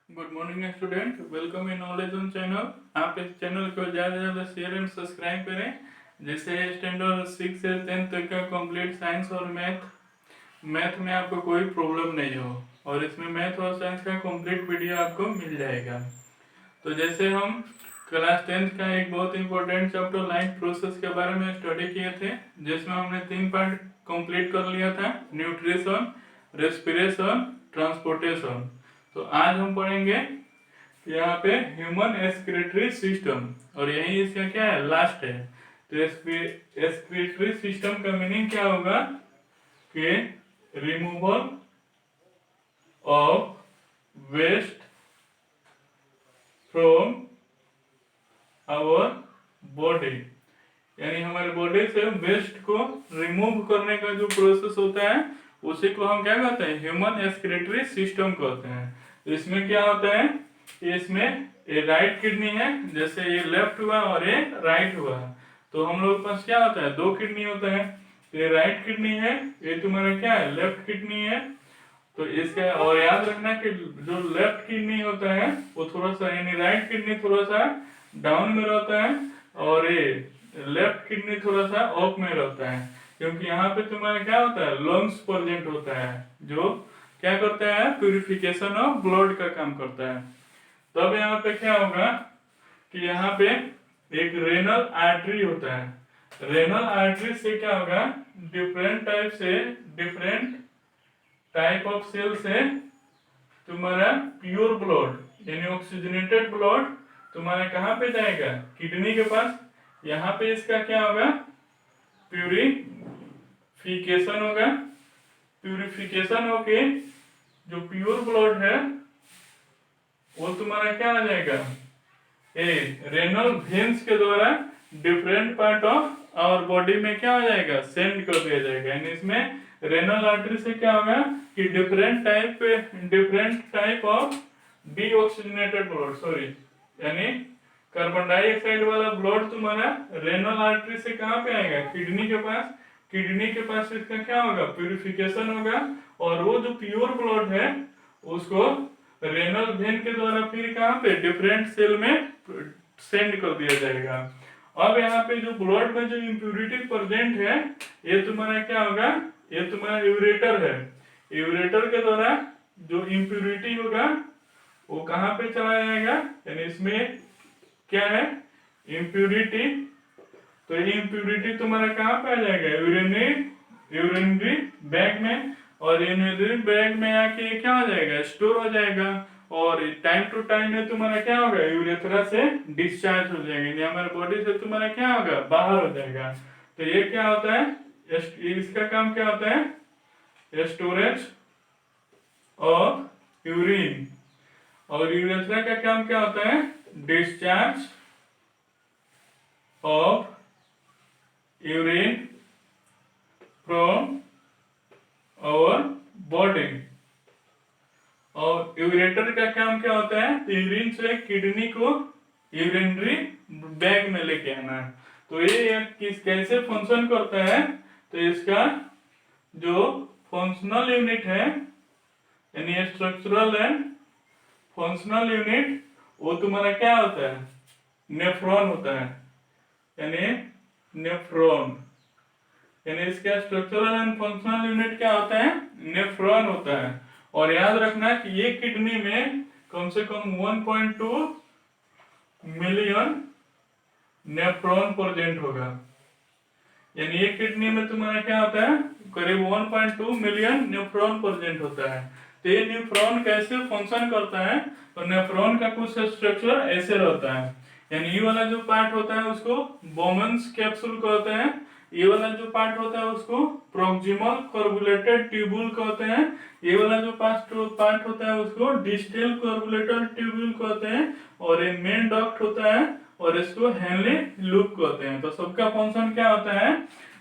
Good morning student, welcome in knowledge on channel. आप इस channel को ज़्यादा से ज़्यादा शेयर एंड सब्सक्राइब करें, जिससे स्टैंडर्ड 6 से 10 तक का कंप्लीट साइंस और मैथ में आपको कोई प्रॉब्लम नहीं हो, और इसमें मैथ और साइंस का कंप्लीट वीडियो आपको मिल जाएगा। तो जैसे हम क्लास 10th का एक बहुत इंपॉर्टेंट चैप्टर लाइफ प्रोसेस के बारे में स्टडी किए थे, जिसमें हमने 3 पार्ट कंप्लीट कर लिया था: न्यूट्रिशन, रेस्पिरेशन, ट्रांसपोर्टेशन। तो आज हम पढ़ेंगे यहाँ पे ह्यूमन एक्सक्रीटरी सिस्टम, और यही इसका क्या है, लास्ट है। तो एक्सक्रीटरी सिस्टम का मीनिंग क्या होगा कि removal of waste from our body, यानी हमारे बॉडी से वेस्ट को रिमूव करने का जो प्रोसेस होता है उसी को हम क्या कहते हैं, ह्यूमन एक्सक्रीटरी सिस्टम कहते हैं। तो इसमें क्या होता है, इसमें ये राइट किडनी है, जैसे ये लेफ्ट हुआ और ये राइट हुआ, तो हम लोग के पास क्या होता है, 2 किडनी होता है। तो ये राइट किडनी है, ये तुम्हारा क्या है, लेफ्ट किडनी है। तो इसका और याद रखना कि जो लेफ्ट किडनी होता है वो थोड़ा सा, यानी राइट किडनी थोड़ा सा डाउन में रहता है, और ये लेफ्ट किडनी थोड़ा सा अप में रहता है, क्योंकि यहाँ पे तुम्हारा क्या होता है, लंग्स प्रेजेंट होता है, जो क्या करता है, प्यूरिफिकेशन ऑफ ब्लड का काम करता है। तब यहाँ पे क्या होगा कि यहाँ पे एक रेनल आर्टरी होता है। रेनल आर्टरी से क्या होगा, डिफरेंट टाइप ऑफ सेल से तुम्हारा प्योर ब्लड यानी ऑक्सीजनेटेड ब्लड तुम्हारा कहाँ पे जाएगा, किडनी के पास। यहाँ पे इसका क्या होगा, प्यूरिफिकेशन होगा। प्यूरिफिकेशन होके जो प्योर ब्लड है वो तुम्हारा क्या आ जाएगा, रेनल वेन्स के द्वारा different part of our body में क्या हो जाएगा, सेंड कर दिया जाएगा। यानी इसमें रेनल आर्टरी से क्या होगा कि different type of deoxygenated blood, sorry, यानी कार्बन डाइऑक्साइड वाला ब्लड तुम्हारा रेनल आर्टरी से कहाँ पे आएगा, किडनी के पास। किडनी के पास इसका क्या होगा, प्यूरिफिकेशन होगा, और वो जो प्योर ब्लड है उसको रेनल वेन के द्वारा फिर कहाँ पे, डिफरेंट सेल में सेंड कर दिया जाएगा। अब यहाँ पे जो ब्लड में जो इम्प्यूरिटी प्रेजेंट है, ये तुम्हारा क्या होगा, ये तुम्हारा यूरेटर है। यूरेटर के द्वारा जो इम्प्यूरिटी होगा वो कहाँ पे चला जाएगा, यानी इसमें क्या है, इम्प्यूरिटी। तो ये इम्प्यूरिटी तुम्हारा कहाँ पे आ जाएगा, यूरिनरी बैग में, और यूरिनरी बैग में आके क्या हो जाएगा, स्टोर हो जाएगा, और टाइम टू टाइम में तुम्हारा क्या होगा, यूरेथ्रा से डिस्चार्ज हो जाएगा, यानी हमारे बॉडी से तुम्हारा क्या होगा, बाहर हो जाएगा। तो ये क्या होता है, इसका काम क्या होता है, स्टोरेज ऑफ यूरिन। और यूरेथ्रा का काम क्या होता है, discharge of urine from our body. और यूरेटर का काम क्या होता है, तो यूरिन से किडनी को यूरिनरी बैग में लेके आना। तो ये कैसे फंक्शन करता है, तो इसका जो फंक्शनल यूनिट है, यानी स्ट्रक्चरल एंड फंक्शनल यूनिट, वो तुम्हारा क्या होता है, नेफ्रॉन होता है, यानी नेफ्रॉन। यानी इसका स्ट्रक्चरल एंड फंक्शनल यूनिट क्या होता है, नेफ्रॉन होता है। और याद रखना कि ये किडनी में कम से कम 1.2 मिलियन नेफ्रॉन प्रेजेंट होगा। यानी ये किडनी में तुम्हारा क्या होता है, करीब 1.2 मिलियन नेफ्रॉन प्रेजेंट होता है। तो ये नेफ्रॉन कैसे फंक्शन करता है, तो नेफ्रॉन का कुछ स्ट्रक्चर ऐसे रहता है, यानी ये वाला जो पार्ट होता है उसको बोमेन्स कैप्सूल कहते हैं, ये वाला जो पार्ट होता है उसको प्रोक्सिमल कर्बुलेटेड ट्यूब्यूल कहते हैं, ये वाला जो पार्ट होता है उसको डिस्टल कर्बुलेटेड ट्यूब्यूल कहते हैं, और ये मेन डक्ट होता है और इसको हेनली लूप कहते हैं। तो सबका फंक्शन क्या होता है,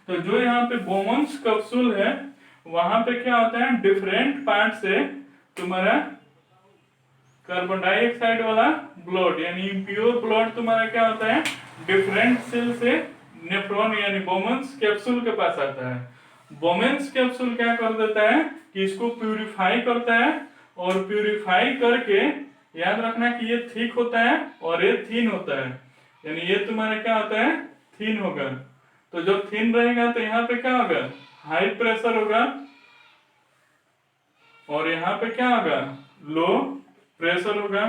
तो जो यहाँ पे बोमेन्स कैप्सूल है वहां पे क्या होता है, डिफरेंट पार्ट से तुम्हारा कार्बन डाइऑक्साइड वाला ब्लड यानी प्योर ब्लड तुम्हारा क्या होता है, डिफरेंट सेल से नेफ्रॉन यानी बोमेन्स कैप्सूल के पास आता है। बोमेन्स कैप्सूल क्या कर देता है कि इसको प्यूरिफाई करता है, और प्यूरिफाई करके याद रखना कि ये थिक होता है और ये थीन होता है, यानी ये तुम्हारा क्या होता है, थीन होगा। तो जब थीन रहेगा तो यहाँ पे क्या होगा, हाई प्रेशर होगा, और यहाँ पे क्या होगा, लो प्रेशर होगा,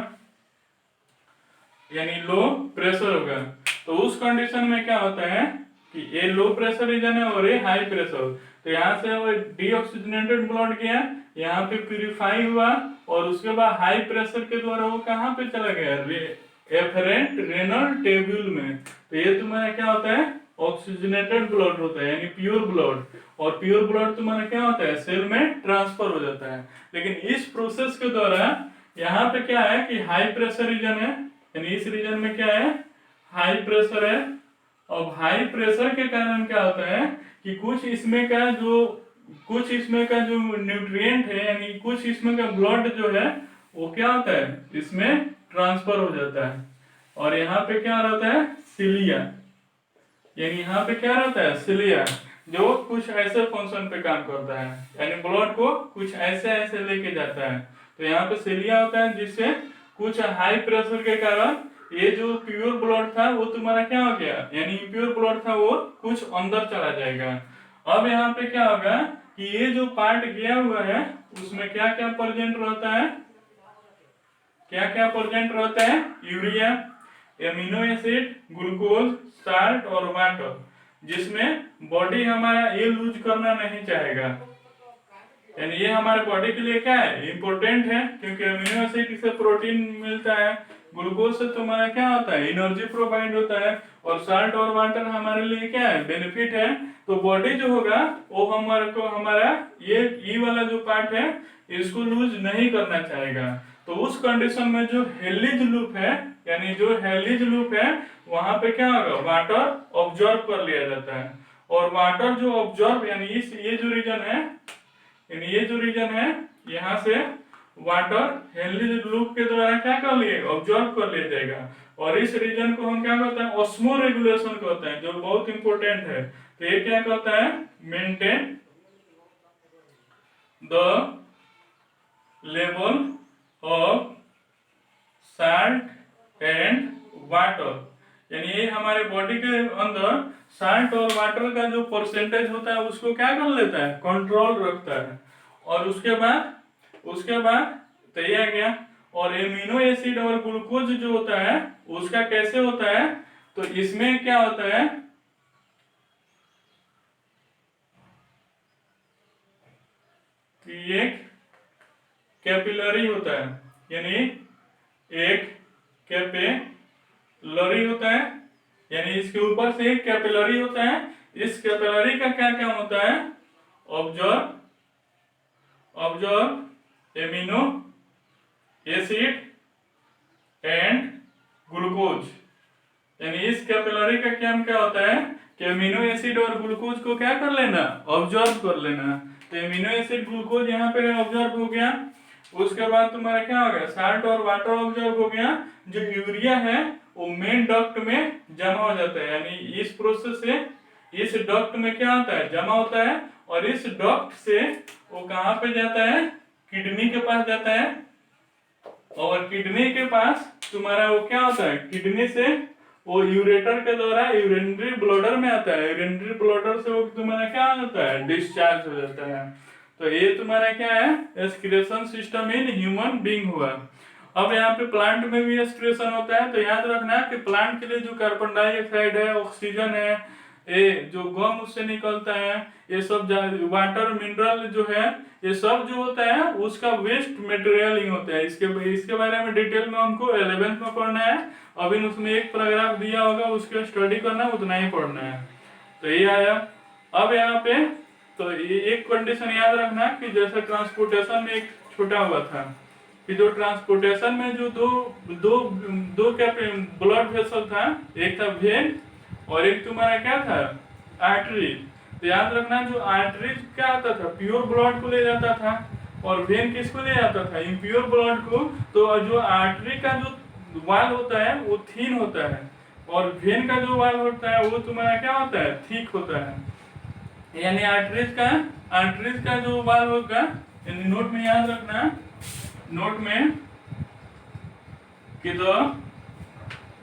यानी लो प्रेशर होगा। तो उस कंडीशन में क्या होता है कि ये लो प्रेशर रीजन है और ये हाई प्रेशर, तो यहाँ से वो डीऑक्सीजनेटेड ब्लड गया, यहाँ पे प्यूरिफाई हुआ, और उसके बाद हाई प्रेशर के द्वारा वो कहाँ पे चला गया, एफरेंट रेनल टेब्यूल में। तो ये तुम्हारा क्या होता है, ऑक्सीजनेटेड ब्लड होता है, यानी प्योर ब्लड, और प्योर ब्लड तुम्हारा क्या होता है, सेल में ट्रांसफर हो जाता है। लेकिन इस प्रोसेस के द्वारा यहाँ पे क्या है कि हाई प्रेशर रीजन है, यानी इस रीजन में क्या है, हाई प्रेशर है। अब हाई प्रेशर के कारण क्या होता है कि कुछ इसमें का जो न्यूट्रिएंट है, यानी कुछ इसमें का ब्लड जो है वो क्या होता है, इसमें ट्रांसफर हो जाता है, और यहाँ पे क्या रहता है, सिलिया, यानी यहाँ पे क्या रहता है, सिलिया, जो कुछ ऐसे फंक्शन पे काम करता है, यानी ब्लड को कुछ ऐसे ऐसे लेके जाता है। तो यहाँ पे सिलिया होता है, जिससे कुछ हाई प्रेशर के कारण ये जो प्योर ब्लड था वो तुम्हारा क्या हो गया, यानी इम्प्योर ब्लड था वो कुछ अंदर चला जाएगा। अब यहाँ पे क्या होगा कि ये जो पार्ट गया हुआ है उसमें क्या क्या प्रेजेंट रहता है, क्या क्या प्रेजेंट रहता है, urea, amino acid, glucose, salt और वाटर, जिसमें बॉडी हमारा ये लूज करना नहीं चाहेगा, यानी ये हमारे बॉडी के लिए क्या है, इंपॉर्टेंट है, क्योंकि अमीनो एसिड से प्रोटीन मिलता है, ग्लूकोज से तुम्हारा क्या होता है, एनर्जी प्रोवाइड होता है, और साल्ट और वाटर हमारे लिए क्या है, बेनिफिट है। तो बॉडी जो होगा वो हमारा ये वाला जो पार्ट है इसको लूज नहीं करना चाहेगा। तो उस कंडीशन में जो हेलिज लूप है, यानी जो हेलिज लूप है वहां पे क्या होगा, वाटर ऑब्जर्व कर लिया जाता है, और वाटर जो ऑब्जर्व, यानी ये जो रीजन है, यानी ये जो रीजन है यहाँ से वाटर हेनरी लूप के द्वारा क्या कर लिए, ऑब्जर्व कर लिया जाएगा, और इस रीजन को हम क्या कहते हैं, ऑस्मो रेगुलेशन कहते हैं, जो बहुत इंपॉर्टेंट है। तो ये क्या करता है, maintain the level of salt and water, यानी ये हमारे बॉडी के अंदर साल्ट और वाटर का जो परसेंटेज होता है उसको क्या कर लेता है, कंट्रोल रखता है। और उसके बाद तो ये आ गया, और एमिनो एसिड और ग्लूकोज जो होता है उसका कैसे होता है, तो इसमें क्या होता है कि एक कैपिलरी होता है, यानी एक कैपिलरी होता है, यानी इसके ऊपर से एक कैपिलरी होता है। इस कैपिलरी का क्या काम होता है, observe amino acid and glucose, यानी इस कैपिलरी का काम क्या होता है कि एमिनो एसिड और ग्लूकोज को क्या कर लेना, ऑब्जर्व कर लेना। तो एमिनो एसिड ग्लूकोज यहाँ पे ऑब्जर्व हो गया, उसके बाद तुम्हारा क्या हो गया, साल्ट और वाटर ऑब्जर्व हो गया। जो यूरिया है वो मेन डक्ट में जमा हो जाता है, यानी इस प्रोसेस से इस डक्ट में क्या होता है, जमा होता है, और इस डक्ट से वो कहाँ पे जाता है, किडनी के पास जाता है, और किडनी के पास तुम्हारा वो क्या होता है, किडनी से वो यूरेटर के द्वारा यूरिनरी ब्लडर में आता है, यूरिनरी ब्लडर से वो तुम्हारा क्या होता है, डिस्चार्ज हो जाता है। तो ये तुम्हारा क्या है, excretion system in human being हुआ। अब यहाँ पे प्लांट में भी एक्सक्रीशन होता है, तो याद रखना कि प्लांट के लिए जो कार्बन डाइऑक्साइड है, ऑक्सीजन है, ये जो गम उससे निकलता है, ये सब वाटर मिनरल जो है, ये सब जो होता है उसका वेस्ट मटेरियल ही होता है। इसके बारे में डिटेल में हमको 11th में पढ़ना है, अभी उसमें एक पैराग्राफ दिया होगा उसके स्टडी करना, उतना ही पढ़ना है। तो ये आया। अब यहाँ पे तो एक कंडीशन याद रखना कि जैसे ट्रांसपोर्टेशन में एक छूटा हुआ था कि जो ट्रांसपोर्टेशन में जो दो क्या ब्लड वेसल था, एक था वेन और एक तुम्हारा क्या था, आर्टरी। तो याद रखना जो आर्टरी क्या आता था, प्योर ब्लड को ले जाता था, और वेन किसको ले जाता था, इम्प्योर ब्लड को। तो जो आर्टरी का जो वाल होता है वो थीन होता है, और वेन का जो वाल होता है वो तुम्हारा क्या होता है, थिक होता है। यानी आर्टरीज का जो वाल होगा, नोट में याद रखना, नोट में कि the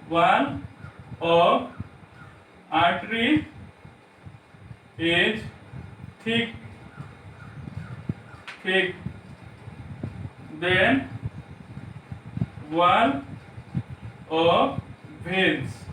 wall of artery is thick than wall of veins.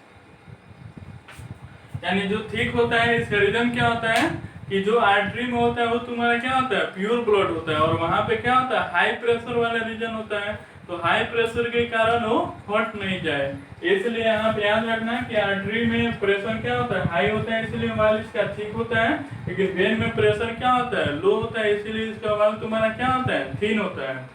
यानी जो थिक होता है इसका रीजन क्या होता है कि जो आर्टरी में होता है वो तुम्हारा क्या होता है, प्योर ब्लड होता है, और वहां पे क्या होता है, हाई प्रेशर वाला रीजन होता है। तो हाई प्रेशर के कारण वो फट नहीं जाए, इसलिए आप याद रखना कि आर्टरी में प्रेशर क्या होता है, हाई होता है, इसलिए वाल इसका थिक होता है। लेकिन वेन में प्रेशर क्या होता है, लो होता है, इसीलिए इसका वाल तुम्हारा क्या होता है, थिन होता है।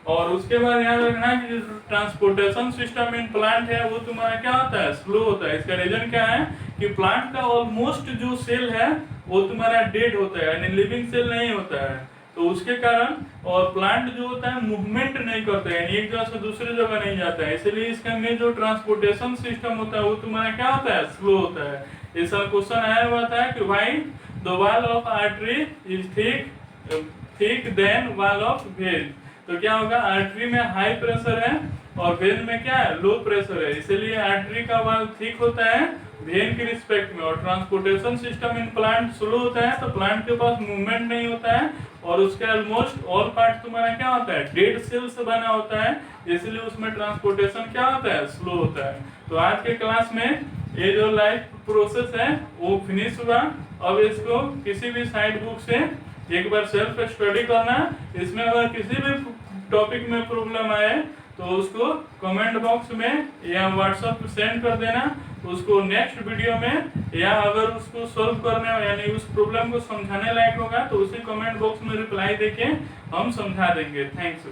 और उसके बाद याद रखना कि जो ट्रांसपोर्टेशन सिस्टम इन प्लांट है वो तुम्हारा क्या होता है, स्लो होता है। इसका रीजन क्या है कि प्लांट का ऑलमोस्ट जो सेल है वो तुम्हारा डेड होता है, यानी लिविंग सेल नहीं होता है। तो उसके कारण और प्लांट जो होता है मूवमेंट नहीं करता है, यानी एक जगह से दूसरी जगह नहीं जाता है, इसलिए इसका में जो ट्रांसपोर्टेशन सिस्टम होता है वो तुम्हारा क्या होता है, स्लो होता है। ऐसा क्वेश्चन आया हुआ था कि why the wall of artery is thick than wall of vein. तो क्या होगा, आर्टरी में हाई प्रेशर है और वेन में क्या है, लो प्रेशर है, इसीलिए आर्टरी का वाल थिक होता है वेन के रिस्पेक्ट में। और transportation system in plant slow होता है, तो प्लांट के पास मूवमेंट नहीं होता है, और उसके ऑलमोस्ट ऑल पार्ट तुम्हारा क्या होता है, डेड सेल से बना होता है, इसलिए उसमें ट्रांसपोर्टेशन क्या होता है, स्लो होता है। तो आज के क्लास में ये जो लाइफ प्रोसेस है वो फिनिश हुआ। अब इसको किसी भी साइड बुक से एक बार सेल्फ स्टडी करना। इसमें अगर किसी भी टॉपिक में प्रॉब्लम आए तो उसको कमेंट बॉक्स में या व्हाट्सएप पे सेंड कर देना, उसको नेक्स्ट वीडियो में, या अगर उसको सॉल्व करने यानी उस प्रॉब्लम को समझाने लायक होगा तो उसी कमेंट बॉक्स में रिप्लाई देके हम समझा देंगे। थैंक्स।